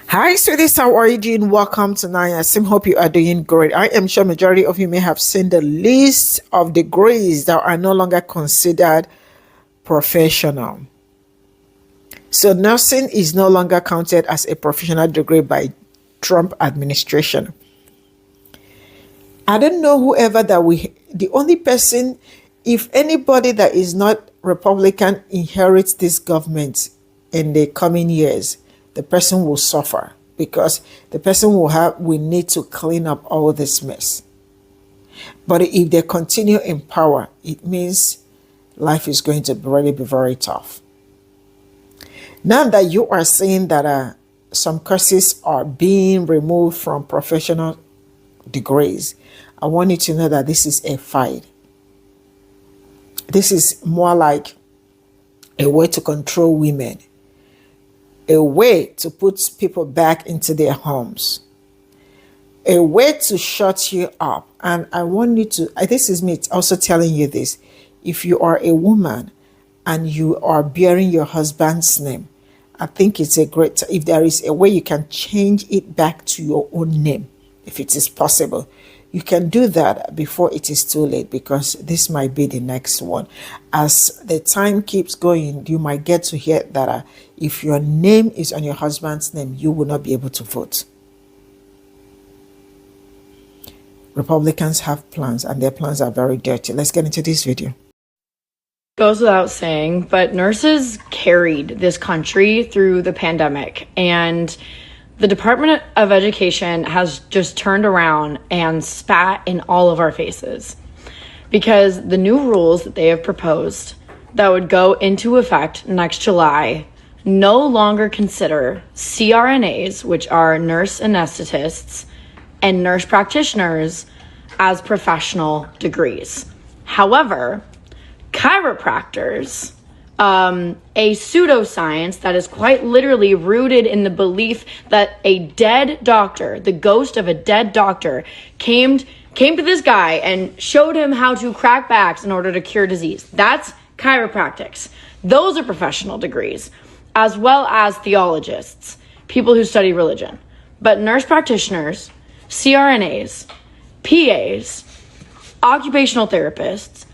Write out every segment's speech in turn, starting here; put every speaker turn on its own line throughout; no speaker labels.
Hi, sweeties. How are you doing? Welcome to Naya Sim. Hope you are doing great. I am sure majority of you may have seen the list of degrees that are no longer considered professional. So nursing is no longer counted as a professional degree by Trump administration. I don't know whoever the only person, if anybody that is not Republican inherits this government in the coming years, the person will suffer because the person we need to clean up all this mess. But if they continue in power, it means life is going to really be very tough. Now that you are saying that some courses are being removed from professional degrees, I want you to know that this is a fight. This is more like a way to control women, a way to put people back into their homes, a way to shut you up. And I want you to, this is me also telling you this. If you are a woman and you are bearing your husband's name, I think it's a great, if there is a way you can change it back to your own name, if it is possible, you can do that before it is too late, because this might be the next one. As the time keeps going, you might get to hear that if your name is on your husband's name, you will not be able to vote. Republicans have plans, and their plans are very dirty. Let's get into this video.
Goes without saying, but nurses carried this country through the pandemic, and the Department of Education has just turned around and spat in all of our faces because the new rules that they have proposed that would go into effect next July no longer consider CRNAs, which are nurse anesthetists, and nurse practitioners as professional degrees. However, chiropractors, a pseudoscience that is quite literally rooted in the belief that a dead doctor, the ghost of a dead doctor, came to this guy and showed him how to crack backs in order to cure disease. That's chiropractics. Those are professional degrees, as well as theologists, people who study religion. But nurse practitioners, CRNAs, PAs, occupational therapists,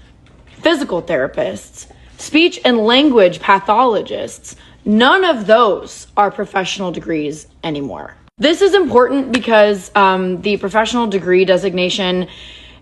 physical therapists, speech and language pathologists, none of those are professional degrees anymore. This is important because the professional degree designation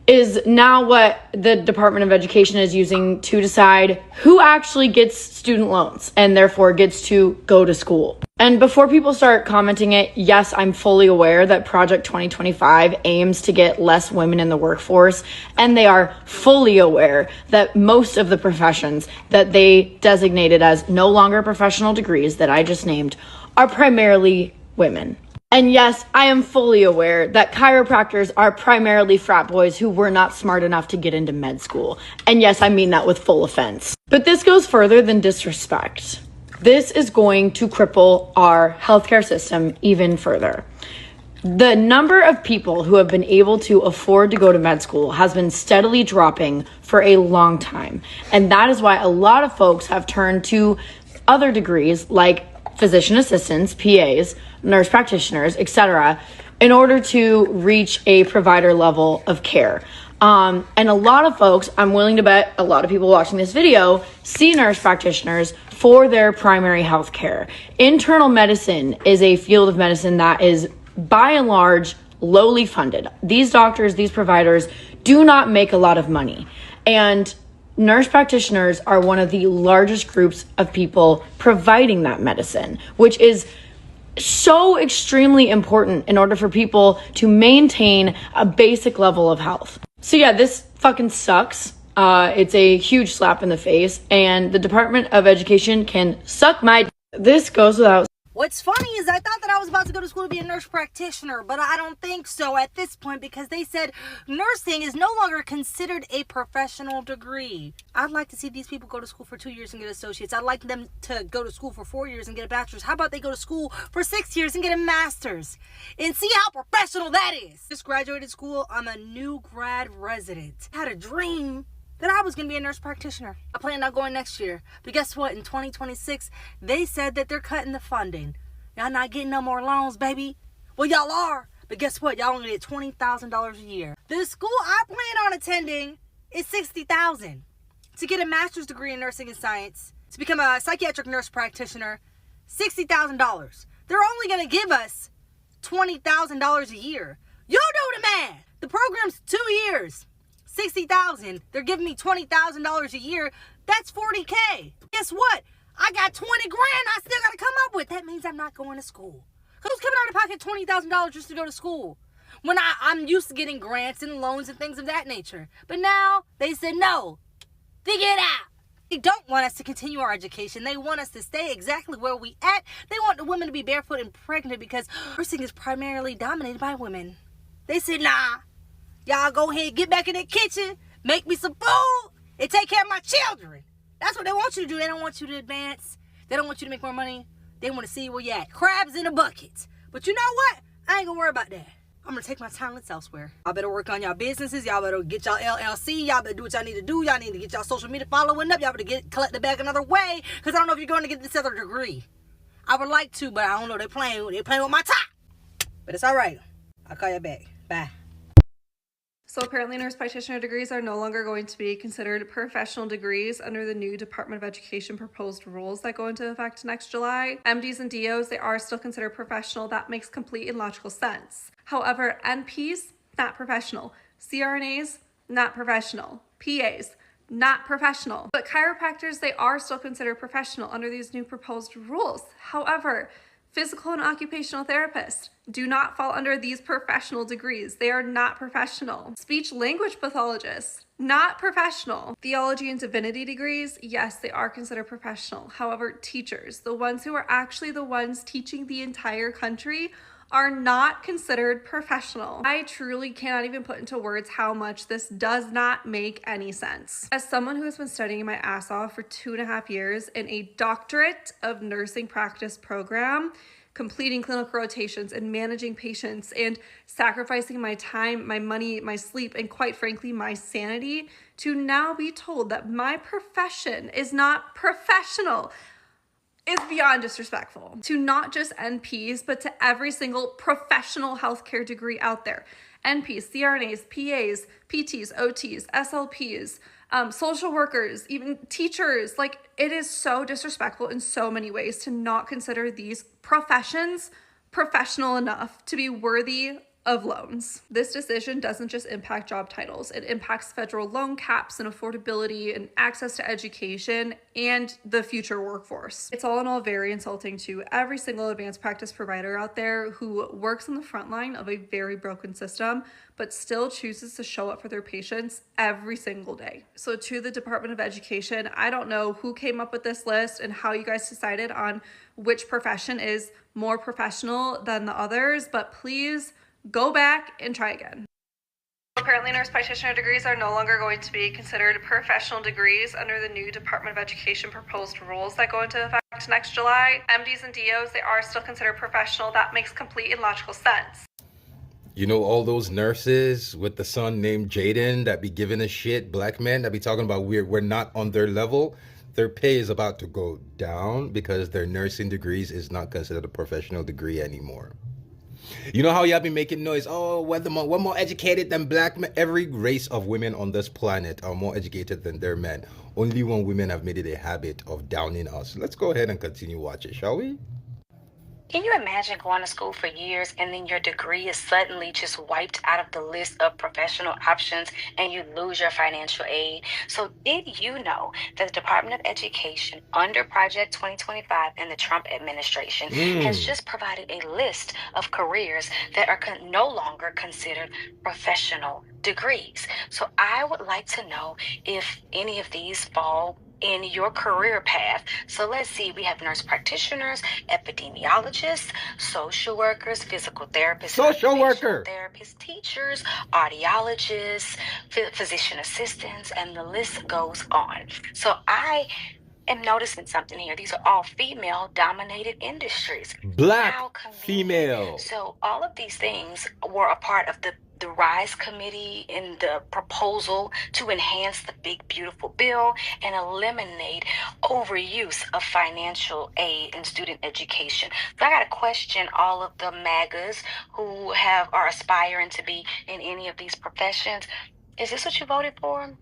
is now what the Department of Education is using to decide who actually gets student loans and therefore gets to go to school. And before people start commenting it, yes, I'm fully aware that Project 2025 aims to get less women in the workforce, and they are fully aware that most of the professions that they designated as no longer professional degrees that I just named are primarily women. And yes, I am fully aware that chiropractors are primarily frat boys who were not smart enough to get into med school. And yes, I mean that with full offense. But this goes further than disrespect. This is going to cripple our healthcare system even further. The number of people who have been able to afford to go to med school has been steadily dropping for a long time. And that is why a lot of folks have turned to other degrees like physician assistants, PAs, nurse practitioners, etc., in order to reach a provider level of care. And a lot of folks, I'm willing to bet a lot of people watching this video, see nurse practitioners for their primary health care. Internal medicine is a field of medicine that is, by and large, lowly funded. These doctors, these providers do not make a lot of money. And nurse practitioners are one of the largest groups of people providing that medicine, which is so extremely important in order for people to maintain a basic level of health. So yeah, this fucking sucks. It's a huge slap in the face, and the Department of Education can suck my. This goes without.
What's funny is I thought that I was about to go to school to be a nurse practitioner, but I don't think so at this point because they said nursing is no longer considered a professional degree. I'd like to see these people go to school for 2 years and get associates. I'd like them to go to school for 4 years and get a bachelor's. How about they go to school for 6 years and get a master's? And see how professional that is. Just graduated school. I'm a new grad resident. I had a dream that I was going to be a nurse practitioner. I planned on going next year. But guess what? In 2026, they said that they're cutting the funding. Y'all not getting no more loans, baby. Well, y'all are. But guess what? Y'all only get $20,000 a year. The school I plan on attending is $60,000. To get a master's degree in nursing and science, to become a psychiatric nurse practitioner, $60,000. They're only going to give us $20,000 a year. You do the math. The program's 2 years, $60,000. They're giving me $20,000 a year. That's $40K. Guess what? I got 20 grand I still got to come up with. That means I'm not going to school. Who's coming out of pocket $20,000 just to go to school? When I'm used to getting grants and loans and things of that nature. But now they said no. Figure it out. They don't want us to continue our education. They want us to stay exactly where we at. They want the women to be barefoot and pregnant because nursing is primarily dominated by women. They said, nah, y'all go ahead, get back in the kitchen, make me some food, and take care of my children. That's what they want you to do. They don't want you to advance. They don't want you to make more money. They want to see where you at. Crabs in a bucket. But you know what? I ain't gonna worry about that. I'm gonna take my talents elsewhere. Y'all better work on y'all businesses. Y'all better get y'all LLC. Y'all better do what y'all need to do. Y'all need to get y'all social media following up. Y'all better collect the bag another way. Because I don't know if you're going to get this other degree. I would like to, but I don't know. They're playing with my top. But it's all right. I'll call you back. Bye.
So apparently nurse practitioner degrees are no longer going to be considered professional degrees under the new Department of Education proposed rules that go into effect next July. MDs and DOs, they are still considered professional. That makes complete and logical sense. However, NPs, not professional. CRNAs, not professional. PAs, not professional. But chiropractors, they are still considered professional under these new proposed rules. However, physical and occupational therapists do not fall under these professional degrees. They are not professional. Speech language pathologists, not professional. Theology and divinity degrees, yes, they are considered professional. However, teachers, the ones who are actually the ones teaching the entire country, are not considered professional. I truly cannot even put into words how much this does not make any sense. As someone who has been studying my ass off for 2.5 years in a doctorate of nursing practice program, completing clinical rotations and managing patients and sacrificing my time, my money, my sleep, and quite frankly, my sanity, to now be told that my profession is not professional is beyond disrespectful to not just NPs, but to every single professional healthcare degree out there. NPs, CRNAs, PAs, PTs, OTs, SLPs, social workers, even teachers. Like, it is so disrespectful in so many ways to not consider these professions professional enough to be worthy of loans. This decision doesn't just impact job titles, it impacts federal loan caps and affordability and access to education and the future workforce. It's all in all very insulting to every single advanced practice provider out there who works on the front line of a very broken system, but still chooses to show up for their patients every single day. So to the Department of Education, I don't know who came up with this list and how you guys decided on which profession is more professional than the others, but please go back and try again. Apparently, nurse practitioner degrees are no longer going to be considered professional degrees under the new Department of Education proposed rules that go into effect next July. MDs and DOs, they are still considered professional. That makes complete and logical sense.
You know, all those nurses with the son named Jaden that be giving a shit, black men that be talking about we're not on their level. Their pay is about to go down because their nursing degrees is not considered a professional degree anymore. You know how y'all be making noise? Oh, we're more educated than black men. Every race of women on this planet are more educated than their men. Only when women have made it a habit of downing us. Let's go ahead and continue watching, shall we?
Can you imagine going to school for years and then your degree is suddenly just wiped out of the list of professional options and you lose your financial aid? So did you know that the Department of Education under Project 2025 and the Trump administration has just provided a list of careers that are no longer considered professional degrees? So I would like to know if any of these fall in your career path. So let's see, we have nurse practitioners, epidemiologists, social workers, physical therapists, therapists, teachers, audiologists, physician assistants, and the list goes on. So I am noticing something here. These are all female dominated industries.
Black female.
So all of these things were a part of the the Rise Committee in the proposal to enhance the big, beautiful bill and eliminate overuse of financial aid in student education. So I got to question all of the MAGAs who are aspiring to be in any of these professions. Is this what you voted for?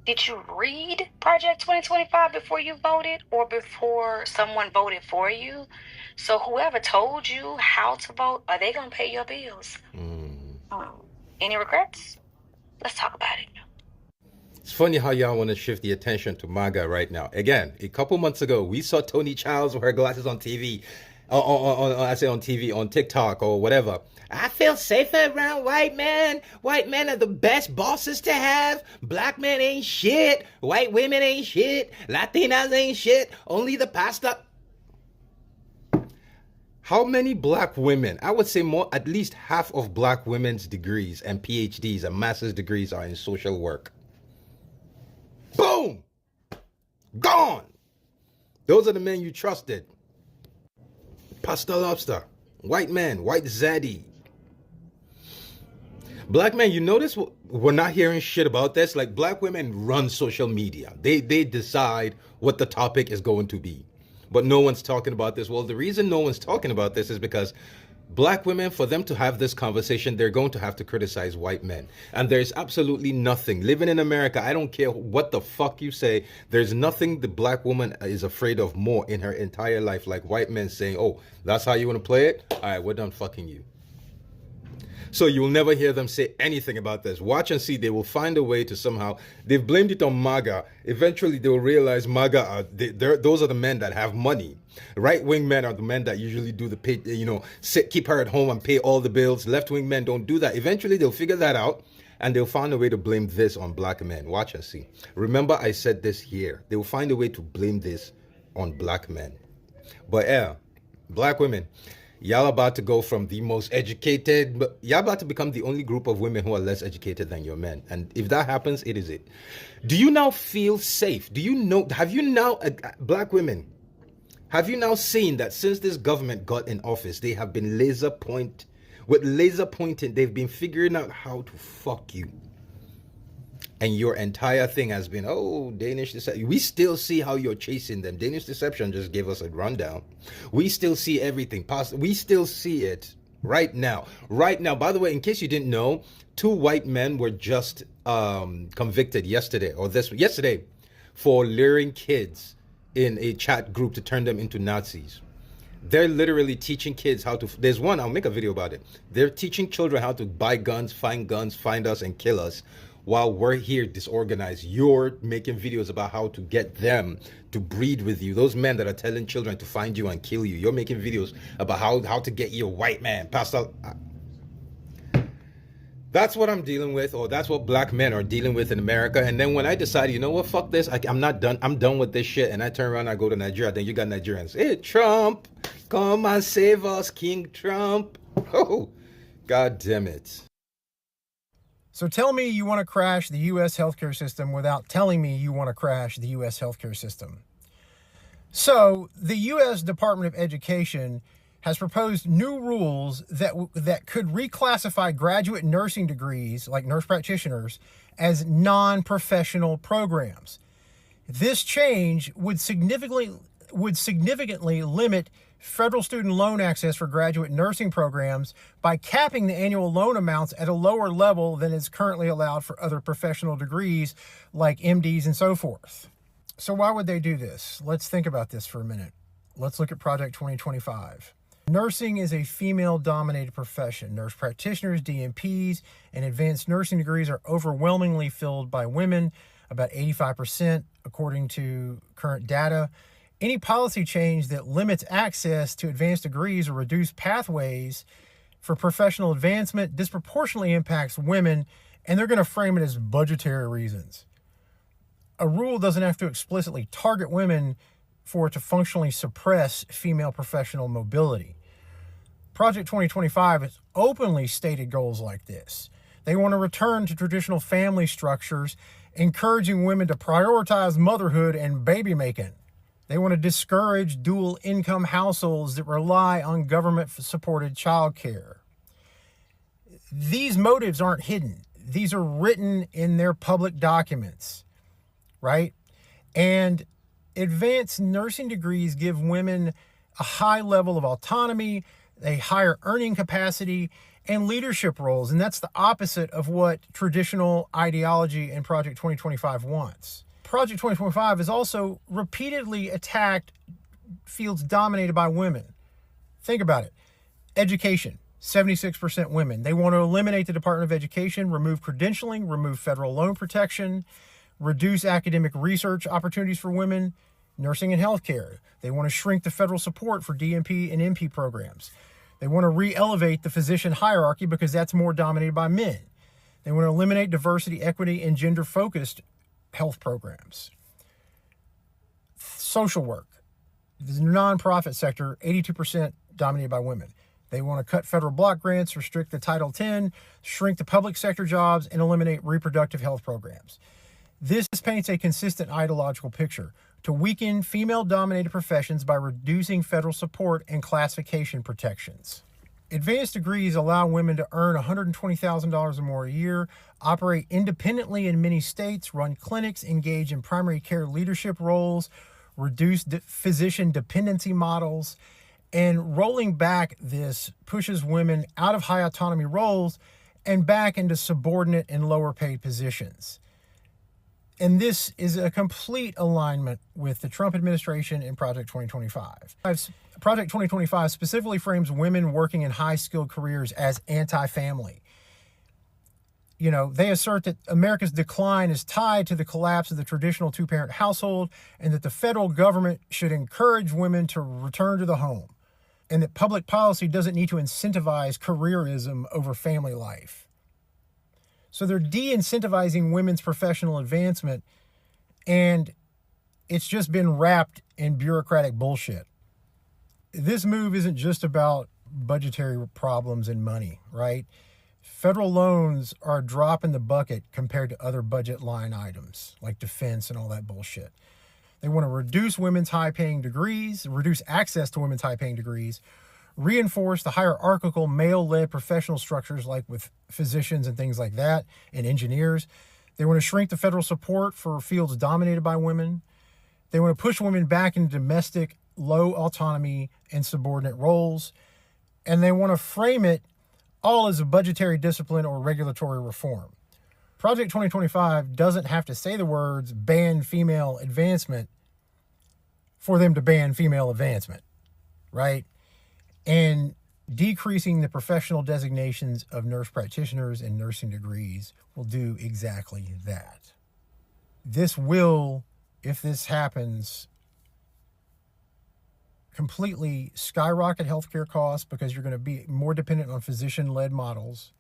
Did you read Project 2025 before you voted or before someone voted for you? So whoever told you how to vote, are they going to pay your bills? Any regrets? Let's talk about it.
It's funny how y'all want to shift the attention to MAGA right now. Again, a couple months ago, we saw Tony Childs with her glasses on TV. I say on TV, on TikTok or whatever. I feel safer around white men. White men are the best bosses to have. Black men ain't shit. White women ain't shit. Latinas ain't shit. Only the pastor. How many black women? I would say more, at least half of black women's degrees and PhDs and master's degrees are in social work. Boom! Gone! Those are the men you trusted. Pastor Lobster. White man. White zaddy. Black men, you notice we're not hearing shit about this? Like, black women run social media. They decide what the topic is going to be. But no one's talking about this. Well, the reason no one's talking about this is because black women, for them to have this conversation, they're going to have to criticize white men. And there's absolutely nothing. Living in America, I don't care what the fuck you say, there's nothing the black woman is afraid of more in her entire life, like white men saying, oh, that's how you want to play it? All right, we're done fucking you. So you'll never hear them say anything about this. Watch and see. They will find a way to somehow. They've blamed it on MAGA. Eventually, they will realize MAGA those are the men that have money. Right-wing men are the men that usually do the pay. Keep her at home and pay all the bills. Left-wing men don't do that. Eventually, they'll figure that out, and they'll find a way to blame this on black men. Watch and see. Remember, I said this here. They will find a way to blame this on black men. But yeah, black women. Y'all about to go from the most educated, but y'all about to become the only group of women who are less educated than your men. And if that happens, it is it. Do you now feel safe? Do you know, have you now, black women, have you now seen that since this government got in office, they have been laser pointing, they've been figuring out how to fuck you. And your entire thing has been, oh, Danish deception. We still see how you're chasing them. Danish deception just gave us a rundown. We still see everything. We still see it right now. Right now. By the way, in case you didn't know, 2 white men were just convicted yesterday for luring kids in a chat group to turn them into Nazis. They're literally teaching kids how to. There's one, I'll make a video about it. They're teaching children how to buy guns, find us, and kill us. While we're here disorganized, you're making videos about how to get them to breed with you. Those men that are telling children to find you and kill you, you're making videos about how to get your white man passed out. That's what I'm dealing with, or that's what black men are dealing with in America. And then when I decide, you know what, fuck this, I'm not done. I'm done with this shit. And I turn around, I go to Nigeria. Then you got Nigerians. Hey, Trump, come and save us, King Trump. Oh, God damn it.
So tell me you want to crash the U.S. healthcare system without telling me you want to crash the U.S. healthcare system. So the U.S. Department of Education has proposed new rules that could reclassify graduate nursing degrees, like nurse practitioners, as non-professional programs. This change would significantly limit federal student loan access for graduate nursing programs by capping the annual loan amounts at a lower level than is currently allowed for other professional degrees like MDs and so forth. So why would they do this? Let's think about this for a minute. Let's look at Project 2025. Nursing is a female-dominated profession. Nurse practitioners, DNPs, and advanced nursing degrees are overwhelmingly filled by women, about 85% according to current data. Any policy change that limits access to advanced degrees or reduced pathways for professional advancement disproportionately impacts women, and they're going to frame it as budgetary reasons. A rule doesn't have to explicitly target women for it to functionally suppress female professional mobility. Project 2025 has openly stated goals like this. They want to return to traditional family structures, encouraging women to prioritize motherhood and baby making. They want to discourage dual income households that rely on government supported childcare. these motives aren't hidden. These are written in their public documents, right? And advanced nursing degrees give women a high level of autonomy, a higher earning capacity, and leadership roles. And that's the opposite of what traditional ideology in Project 2025 wants. Project 2025 has also repeatedly attacked fields dominated by women. Think about it. Education, 76% women. They want to eliminate the Department of Education, remove credentialing, remove federal loan protection, reduce academic research opportunities for women, nursing and healthcare. They want to shrink the federal support for DNP and NP programs. They want to re-elevate the physician hierarchy because that's more dominated by men. They want to eliminate diversity, equity, and gender-focused health programs. Social work. The nonprofit sector, 82% dominated by women. They want to cut federal block grants, restrict the Title X, shrink the public sector jobs, and eliminate reproductive health programs. This paints a consistent ideological picture to weaken female-dominated professions by reducing federal support and classification protections. Advanced degrees allow women to earn $120,000 or more a year, operate independently in many states, run clinics, engage in primary care leadership roles, reduce physician dependency models, and rolling back this pushes women out of high autonomy roles and back into subordinate and lower paid positions. And this is a complete alignment with the Trump administration and Project 2025. Project 2025 specifically frames women working in high-skilled careers as anti-family. You know, they assert that America's decline is tied to the collapse of the traditional two-parent household and that the federal government should encourage women to return to the home and that public policy doesn't need to incentivize careerism over family life. So they're de-incentivizing women's professional advancement, and it's just been wrapped in bureaucratic bullshit. This move isn't just about budgetary problems and money, right? Federal loans are a drop in the bucket compared to other budget line items like defense and all that bullshit. They want to reduce women's high-paying degrees, reduce access to women's high-paying degrees, reinforce the hierarchical male-led professional structures like with physicians and things like that, and engineers. They want to shrink the federal support for fields dominated by women. They want to push women back into domestic, low autonomy and subordinate roles. And they want to frame it all as a budgetary discipline or regulatory reform. Project 2025 doesn't have to say the words ban female advancement for them to ban female advancement, right? And decreasing the professional designations of nurse practitioners and nursing degrees will do exactly that. This will, if this happens, completely skyrocket healthcare costs because you're going to be more dependent on physician-led models.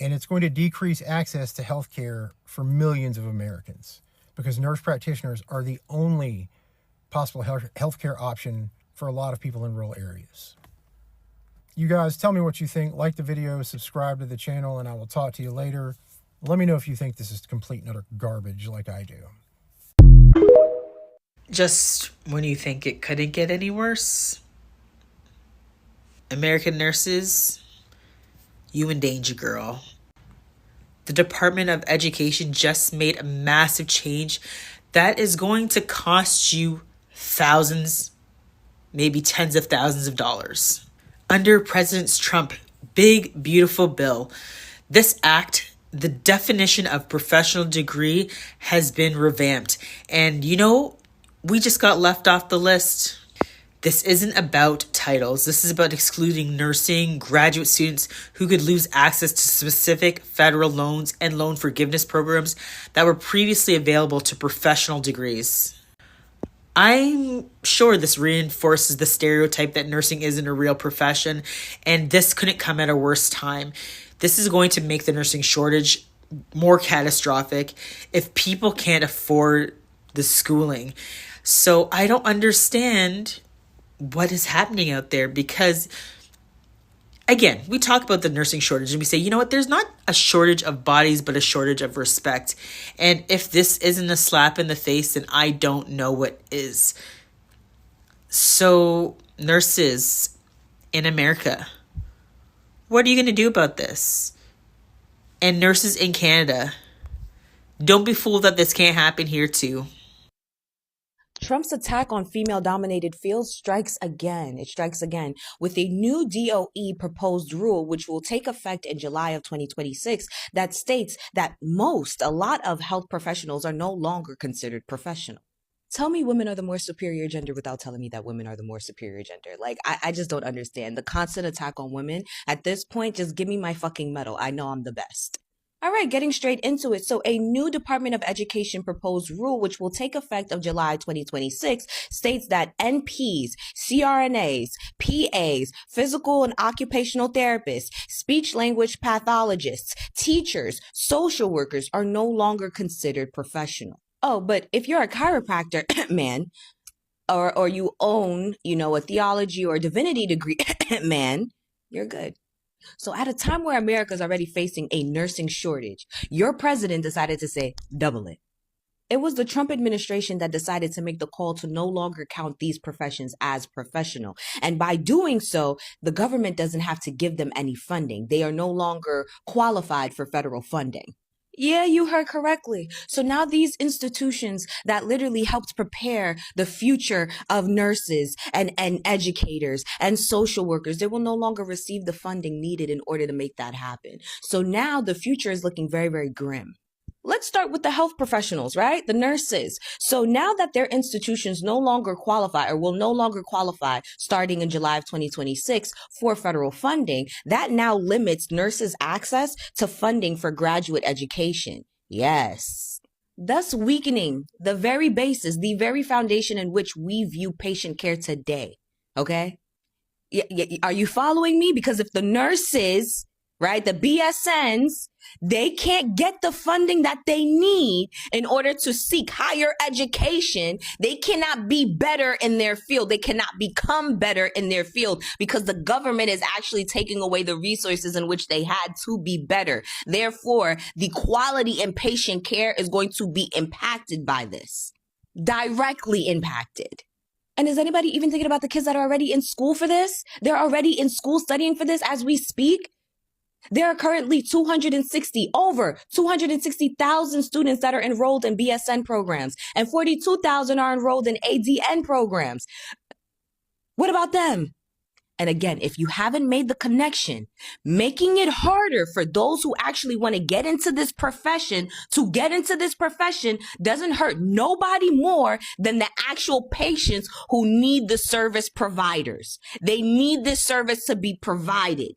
And it's going to decrease access to healthcare for millions of Americans because nurse practitioners are the only possible healthcare option for a lot of people in rural areas. You guys tell me what you think. Like the video, subscribe to the channel, and I will talk to you later. Let me know if you think this is complete and utter garbage like I do.
Just when you think it couldn't get any worse, American nurses, you in danger, girl. The Department of Education just made a massive change that is going to cost you thousands, maybe tens of thousands of dollars. Under President Trump's big, beautiful bill, this act, the definition of professional degree has been revamped. And you know, we just got left off the list. This isn't about titles. This is about excluding nursing graduate students who could lose access to specific federal loans and loan forgiveness programs that were previously available to professional degrees. I'm sure this reinforces the stereotype that nursing isn't a real profession, and this couldn't come at a worse time. This is going to make the nursing shortage more catastrophic if people can't afford the schooling. So I don't understand what is happening out there because, again, we talk about the nursing shortage and we say, you know what, there's not a shortage of bodies, but a shortage of respect. And if this isn't a slap in the face, then I don't know what is. So nurses in America,
What are you going to do about this? And nurses in Canada, don't be fooled that this can't happen here too.
Trump's attack on female-dominated fields strikes again. It strikes again with a new DOE proposed rule, which will take effect in July of 2026, that states that a lot of health professionals are no longer considered professional. Tell me women are the more superior gender without telling me that women are the more superior gender. Like, I just don't understand. The constant attack on women, at this point, just give me my fucking medal. I know I'm the best. All right, getting straight into it. So a new Department of Education proposed rule, which will take effect of July 2026, states that NPs, CRNAs, PAs, physical and occupational therapists, speech language pathologists, teachers, social workers are no longer considered professional. Oh, but if you're a chiropractor, man, or you own, a theology or divinity degree, man, you're good. So at a time where America is already facing a nursing shortage, your president decided to say, double it. It was the Trump administration that decided to make the call to no longer count these professions as professional. And by doing so, the government doesn't have to give them any funding. They are no longer qualified for federal funding. Yeah, you heard correctly. So now these institutions that literally helped prepare the future of nurses and educators and social workers, they will no longer receive the funding needed in order to make that happen. So now the future is looking very, very grim. Let's start with the health professionals, right? The nurses. So now that their institutions no longer qualify or will no longer qualify starting in July of 2026 for federal funding, that now limits nurses' access to funding for graduate education. Yes. Thus weakening the very basis, the very foundation in which we view patient care today. Okay? Are you following me? Because if the nurses, right, the BSNs, they can't get the funding that they need in order to seek higher education, they cannot be better in their field. They cannot become better in their field because the government is actually taking away the resources in which they had to be better. Therefore, the quality in patient care is going to be impacted by this, directly impacted. And is anybody even thinking about the kids that are already in school for this? They're already in school studying for this as we speak. There are currently over 260,000 students that are enrolled in BSN programs, and 42,000 are enrolled in ADN programs. What about them? And again, if you haven't made the connection, making it harder for those who actually want to get into this profession doesn't hurt nobody more than the actual patients who need the service providers. They need this service to be provided.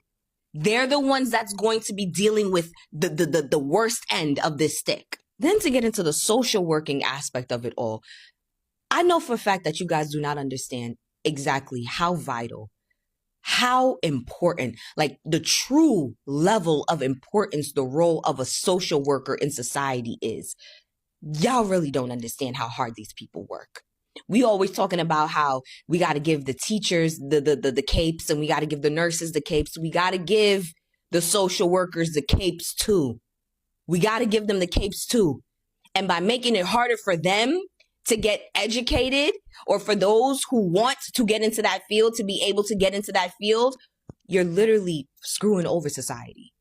They're the ones that's going to be dealing with the worst end of this stick. Then to get into the social working aspect of it all, I know for a fact that you guys do not understand exactly how vital, how important, like the true level of importance the role of a social worker in society is. Y'all really don't understand how hard these people work. We always talking about how we got to give the teachers the capes, and we got to give the nurses the capes. We got to give the social workers the capes too. We got to give them the capes too. And by making it harder for them to get educated, or for those who want to get into that field to be able to get into that field, you're literally screwing over society.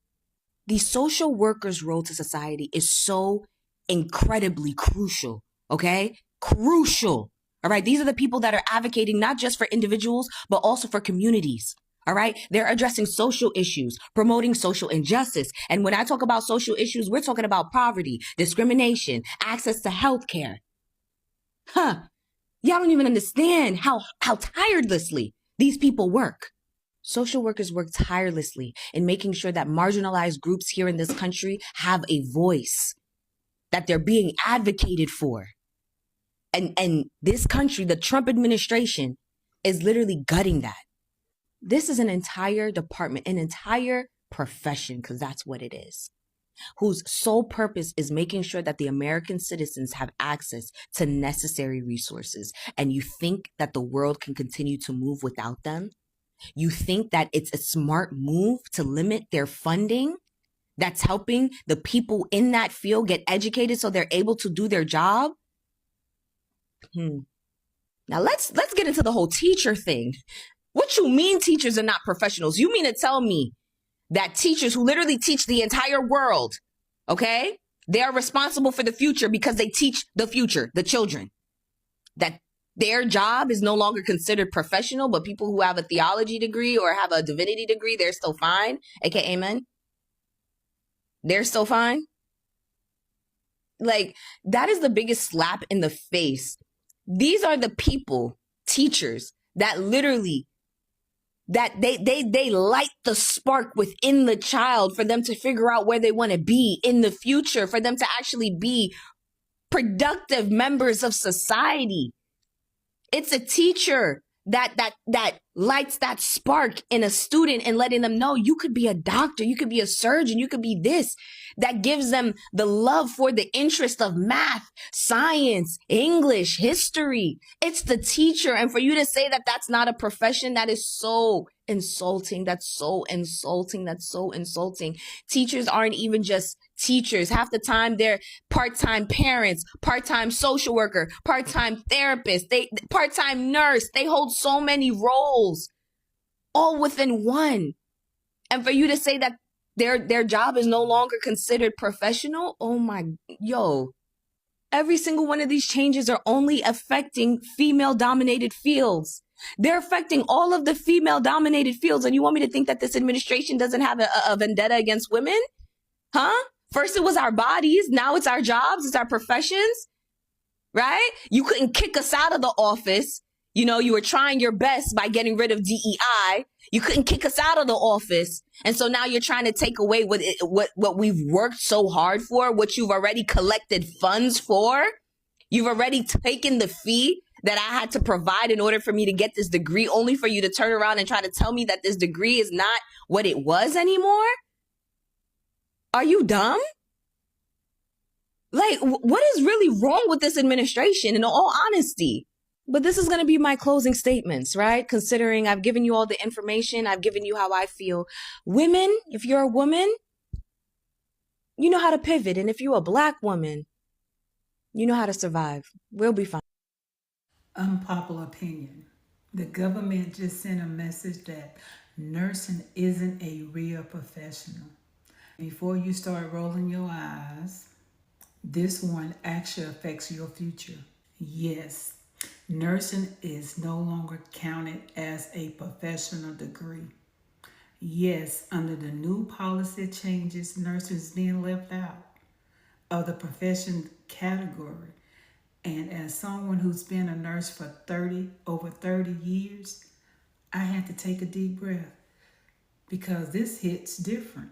The social worker's role to society is so incredibly crucial, okay? Crucial. All right, these are the people that are advocating not just for individuals, but also for communities. All right, they're addressing social issues, promoting social injustice. And when I talk about social issues, we're talking about poverty, discrimination, access to healthcare. Y'all don't even understand how tirelessly these people work. Social workers work tirelessly in making sure that marginalized groups here in this country have a voice, that they're being advocated for. And this country, the Trump administration, is literally gutting that. This is an entire department, an entire profession, because that's what it is, whose sole purpose is making sure that the American citizens have access to necessary resources. And you think that the world can continue to move without them? You think that it's a smart move to limit their funding that's helping the people in that field get educated so they're able to do their job? Now let's get into the whole teacher thing. What you mean teachers are not professionals? You mean to tell me that teachers who literally teach the entire world, okay, they are responsible for the future because they teach the future, the children, that their job is no longer considered professional, but people who have a theology degree or have a divinity degree, they're still fine, aka amen. They're still fine. Like, that is the biggest slap in the face. These are the people, teachers, that literally, that they light the spark within the child for them to figure out where they want to be in the future, for them to actually be productive members of society. It's a teacher that lights that spark in a student and letting them know you could be a doctor, you could be a surgeon, you could be this. That gives them the love for the interest of math, science, English, history. It's the teacher. And for you to say that that's not a profession, that is so insulting. That's so insulting. That's so insulting. Teachers aren't even just teachers. Half the time they're part-time parents, part-time social worker, part-time therapist, part-time nurse. They hold so many roles all within one. And for you to say that their job is no longer considered professional, oh my, every single one of these changes are only affecting female-dominated fields. They're affecting all of the female-dominated fields. And you want me to think that this administration doesn't have a vendetta against women? Huh? First it was our bodies. Now it's our jobs. It's our professions. Right? You couldn't kick us out of the office. You were trying your best by getting rid of DEI. You couldn't kick us out of the office. And so now you're trying to take away what we've worked so hard for, what you've already collected funds for. You've already taken the fee that I had to provide in order for me to get this degree, only for you to turn around and try to tell me that this degree is not what it was anymore. Are you dumb? Like, what is really wrong with this administration, in all honesty? But this is going to be my closing statements, right? Considering I've given you all the information, I've given you how I feel. Women, if you're a woman, you know how to pivot. And if you're a Black woman, you know how to survive. We'll be fine.
Unpopular opinion. The government just sent a message that nursing isn't a real professional. Before you start rolling your eyes, this one actually affects your future. Yes, nursing is no longer counted as a professional degree. Yes, under the new policy changes, nursing is being left out of the profession category. And as someone who's been a nurse for over 30 years, I had to take a deep breath because this hits different.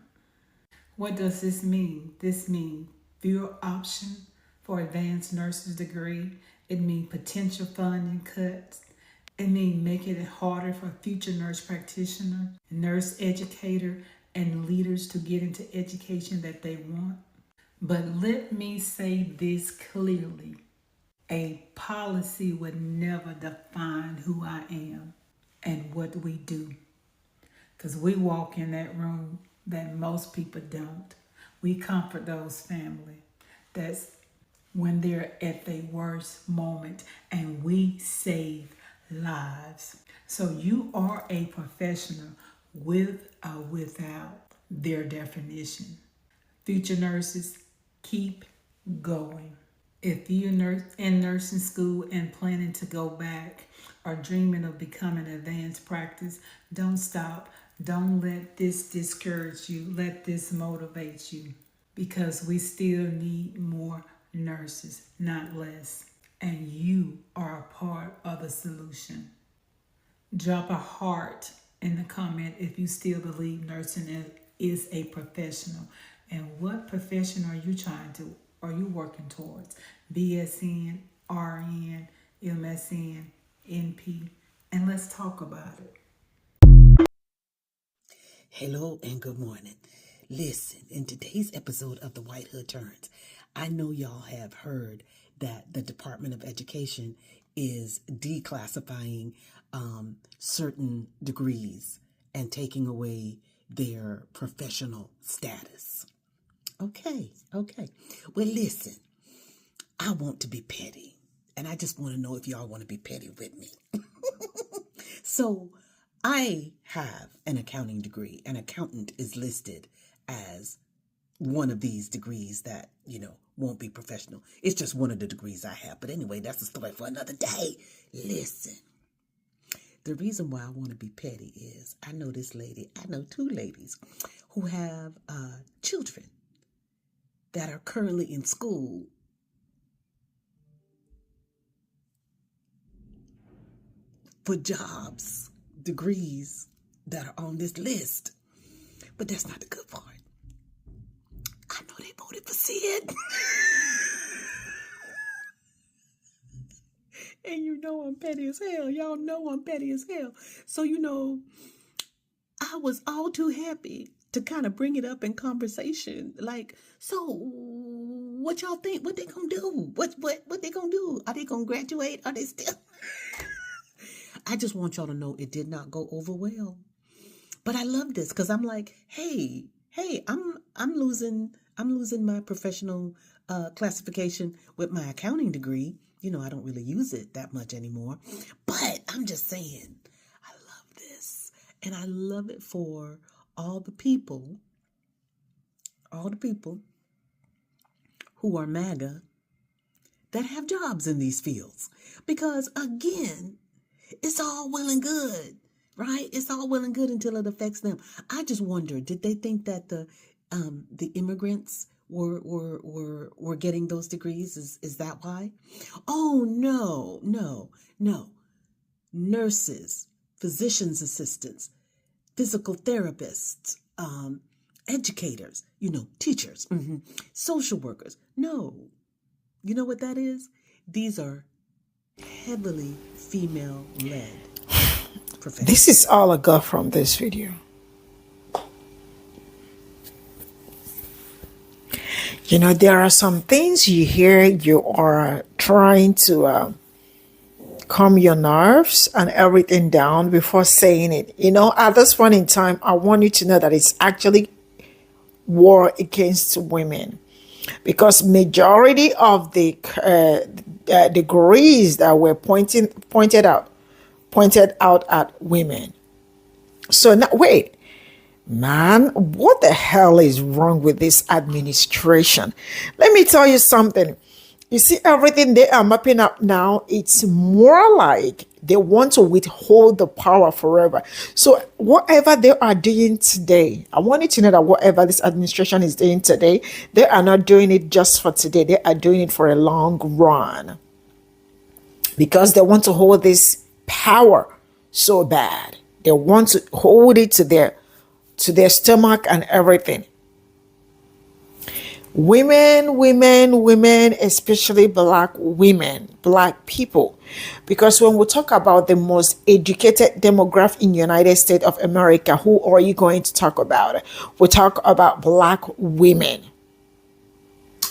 What does this mean? This means fewer options for advanced nurse's degree. It means potential funding cuts. It means making it harder for future nurse practitioner, nurse educator, and leaders to get into education that they want. But let me say this clearly. A policy would never define who I am and what we do. Because we walk in that room that most people don't. We comfort those families. That's when they're at their worst moment, and we save lives. So you are a professional with or without their definition. Future nurses, keep going. If you're in nursing school and planning to go back or dreaming of becoming advanced practice, don't stop. Don't let this discourage you. Let this motivate you, because we still need more nurses, not less. And you are a part of the solution. Drop a heart in the comment if you still believe nursing is a professional. And what profession are you working towards? BSN, RN, MSN, NP, and let's talk about it.
Hello and good morning. Listen, in today's episode of The White Hood Turns, I know y'all have heard that the Department of Education is declassifying certain degrees and taking away their professional status. Okay. Well, listen, I want to be petty, and I just want to know if y'all want to be petty with me. So, I have an accounting degree. An accountant is listed as one of these degrees that, won't be professional. It's just one of the degrees I have. But anyway, that's a story for another day. Listen, the reason why I want to be petty is I know two ladies who have children that are currently in school for jobs, degrees that are on this list. But that's not the good part. I know they voted for Sid. And I'm petty as hell. Y'all know I'm petty as hell. So, I was all too happy to kind of bring it up in conversation. Like, so what y'all think? What they gonna do? What they gonna do? Are they gonna graduate? Are they still? I just want y'all to know it did not go over well. But I love this because I'm like, hey, I'm losing my professional classification with my accounting degree. I don't really use it that much anymore. But I'm just saying, I love this. And I love it for all the people who are MAGA that have jobs in these fields. Because again, it's all well and good, right? It's all well and good until it affects them. I just wonder, did they think that the immigrants were getting those degrees? Is that why? Oh, no. Nurses, physician's assistants, physical therapists, educators, teachers, social workers. No. You know what that is? These are heavily female-led professions.
This is all I got from this video. There are some things you hear, you are trying to calm your nerves and everything down before saying it. At this point in time, I want you to know that it's actually war against women, because majority of the degrees that were pointed out at women. So now, wait. Man, what the hell is wrong with this administration? Let me tell you something. You see, everything they are mapping up now, it's more like they want to withhold the power forever. So whatever they are doing today, I want you to know that whatever this administration is doing today, they are not doing it just for today. They are doing it for a long run, because they want to hold this power so bad. They want to hold it to their stomach and everything. Women, especially black women, black people. Because when we talk about the most educated demographic in the United States of America, who are you going to talk about? We talk about black women.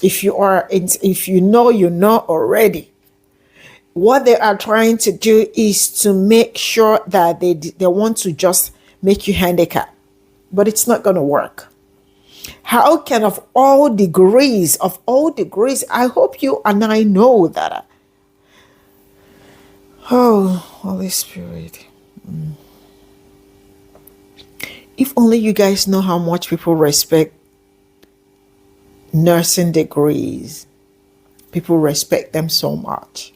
If you know already. What they are trying to do is to make sure that they want to just make you handicapped. But it's not going to work. How can of all degrees, I hope you and I know that. Oh, Holy Spirit. If only you guys know how much people respect nursing degrees. People respect them so much.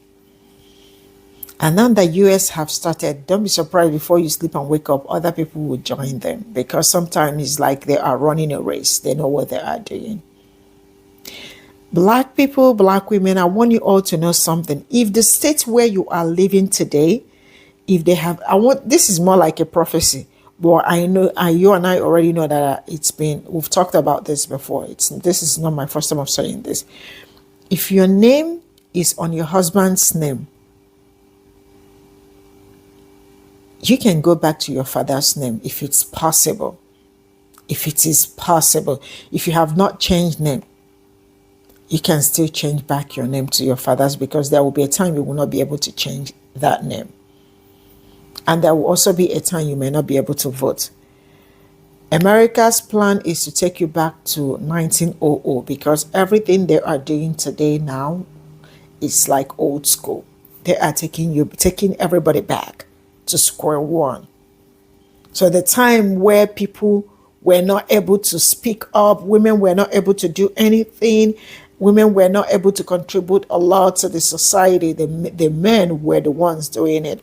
And now the US have started, don't be surprised before you sleep and wake up, other people will join them, because sometimes it's like they are running a race. They know what they are doing. Black people, black women, I want you all to know something. If the states where you are living today, if they have, this is more like a prophecy, but I know, you and I already know that we've talked about this before. This is not my first time of saying this. If your name is on your husband's name, you can go back to your father's name if it's possible. If it is possible. If you have not changed name, you can still change back your name to your father's, because there will be a time you will not be able to change that name. And there will also be a time you may not be able to vote. America's plan is to take you back to 1900, because everything they are doing today now is like old school. They are taking everybody back to square one. So the time where people were not able to speak up, women were not able to do anything, women were not able to contribute a lot to the society, the men were the ones doing it.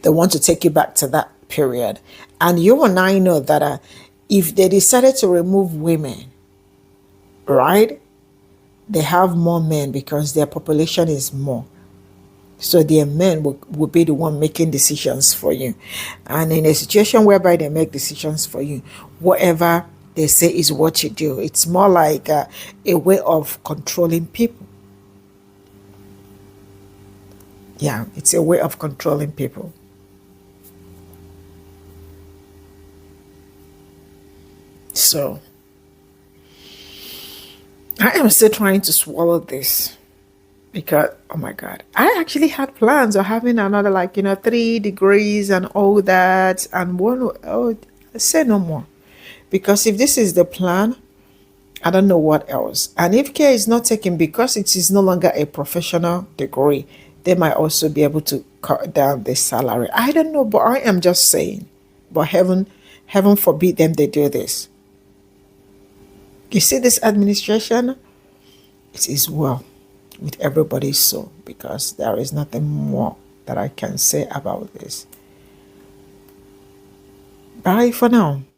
They want to take you back to that period. And you and I know that if they decided to remove women, right, they have more men because their population is more. So their men will be the one making decisions for you. And in a situation whereby they make decisions for you, whatever they say is what you do. It's more like a way of controlling people. Yeah, it's a way of controlling people. So I am still trying to swallow this because, oh my God, I actually had plans of having another, like, 3 degrees and all that. And I say no more. Because if this is the plan, I don't know what else. And if care is not taken because it is no longer a professional degree, they might also be able to cut down the salary. I don't know, but I am just saying. But heaven forbid them they do this. You see this administration? It is well with everybody's soul because there is nothing more that I can say about this. Bye for now.